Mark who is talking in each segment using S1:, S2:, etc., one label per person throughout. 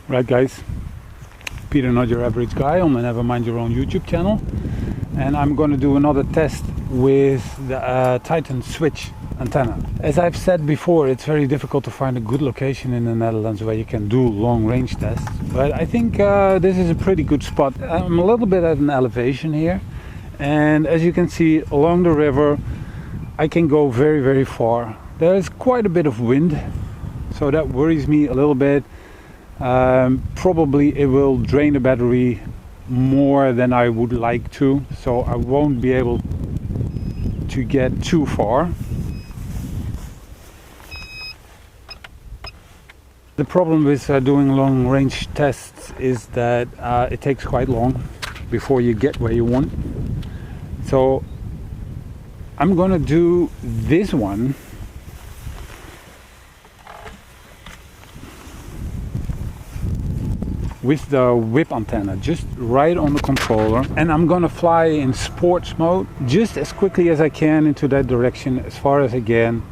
S1: Right guys, Peter, not your average guy on the Never Mind Your Own YouTube channel, and I'm going to do another test with the Titan Switch antenna. As I've said before, it's very difficult to find a good location in the Netherlands where you can do long range tests, but I think this is a pretty good spot. I'm a little bit at an elevation here, and as you can see along the river I can go very far. There is quite a bit of wind, so that worries me a little bit. Probably it will drain the battery more than I would like to, so I won't be able to get too far. The problem with doing long range tests is that it takes quite long before you get where you want. So I'm gonna do this one with the whip antenna just right on the controller, and I'm gonna fly in sports mode just as quickly as I can into that direction as far as I can,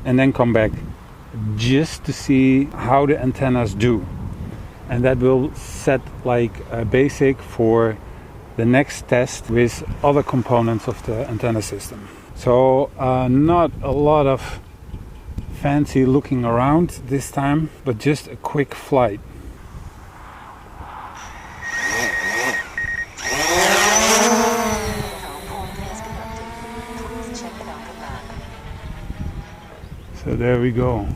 S1: and then come back just to see how the antennas do, and that will set like a basic for the next test with other components of the antenna system. So not a lot of fancy looking around this time, but just a quick flight. So there we go.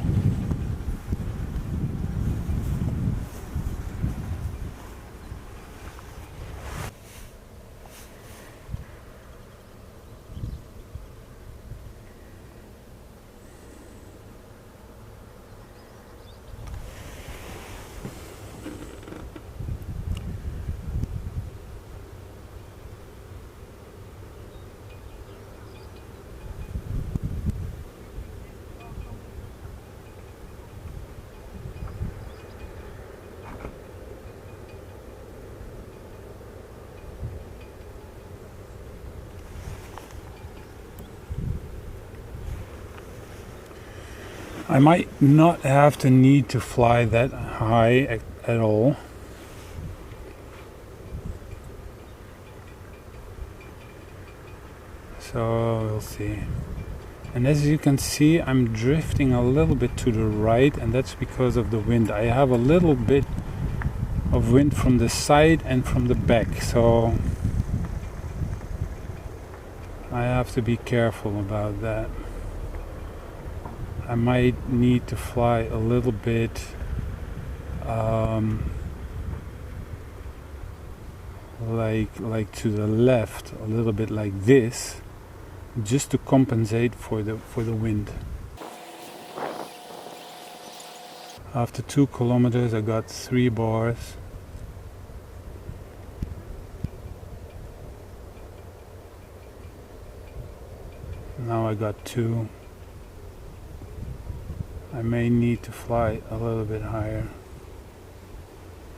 S1: I might not have to need to fly that high at all. So we'll see. And as you can see, I'm drifting a little bit to the right, and that's because of the wind. I have a little bit of wind from the side and from the back, so I have to be careful about that. I might need to fly a little bit like to the left, a little bit like this, just to compensate for the wind. After 2 kilometers I got 3 bars. Now I got 2. I may need to fly a little bit higher.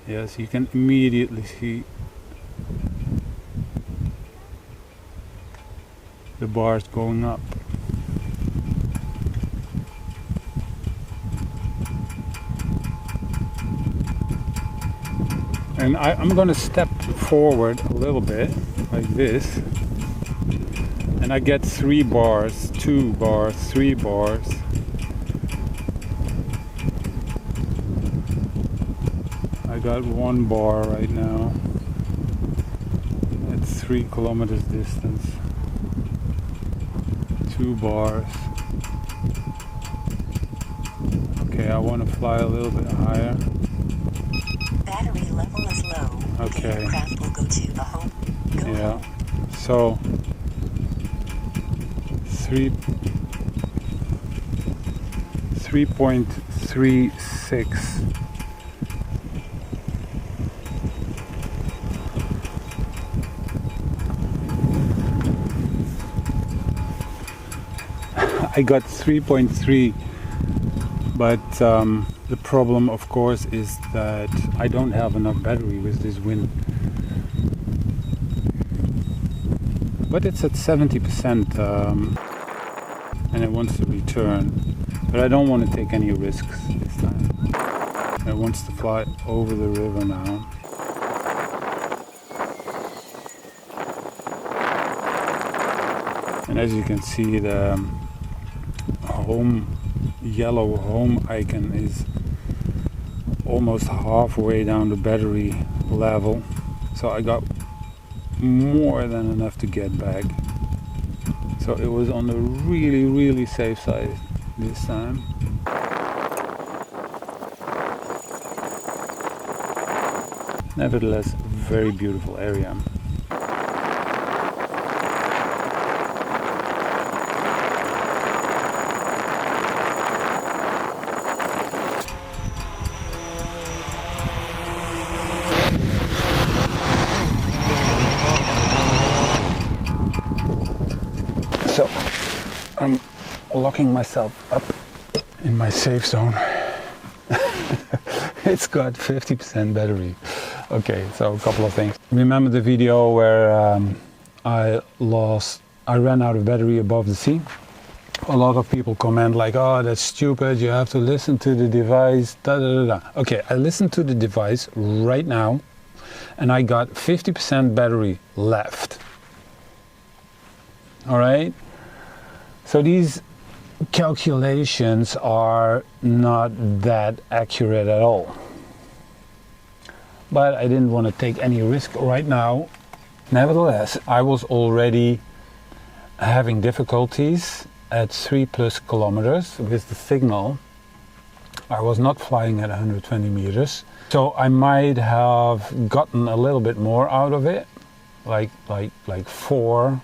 S1: Yes, you can immediately see the bars going up. And I'm gonna step forward a little bit like this, and I get 3 bars, 2 bars, 3 bars. I got 1 bar right now at 3 kilometers distance. 2 bars. Okay, I want to fly a little bit higher.
S2: Battery level is low.
S1: Okay.
S2: The aircraft will go to the home.
S1: Yeah. So 3.36. I got 3.3, but the problem of course is that I don't have enough battery with this wind. But it's at 70% and it wants to return, but I don't want to take any risks this time. It wants to fly over the river now. And as you can see, the yellow home icon is almost halfway down the battery level. So I got more than enough to get back. So it was on the really safe side this time. Nevertheless, very beautiful area. So I'm locking myself up in my safe zone. It's got 50% battery. Okay, so a couple of things. Remember the video where I ran out of battery above the sea? A lot of people comment like, oh, that's stupid, you have to listen to the device, da da da da. Okay, I listened to the device right now and I got 50% battery left. All right? So these calculations are not that accurate at all. But I didn't want to take any risk right now. Nevertheless, I was already having difficulties at 3+ kilometers with the signal. I was not flying at 120 meters. So I might have gotten a little bit more out of it, like 4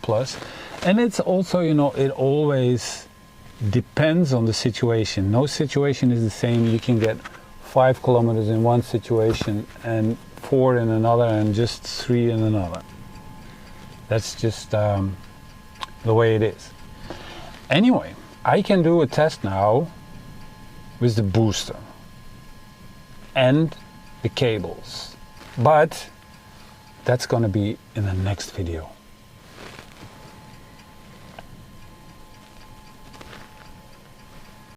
S1: plus. And it's also, you know, it always depends on the situation. No situation is the same. You can get 5 kilometers in one situation and 4 in another and just 3 in another. That's just the way it is. Anyway, I can do a test now with the booster and the cables, but that's gonna be in the next video.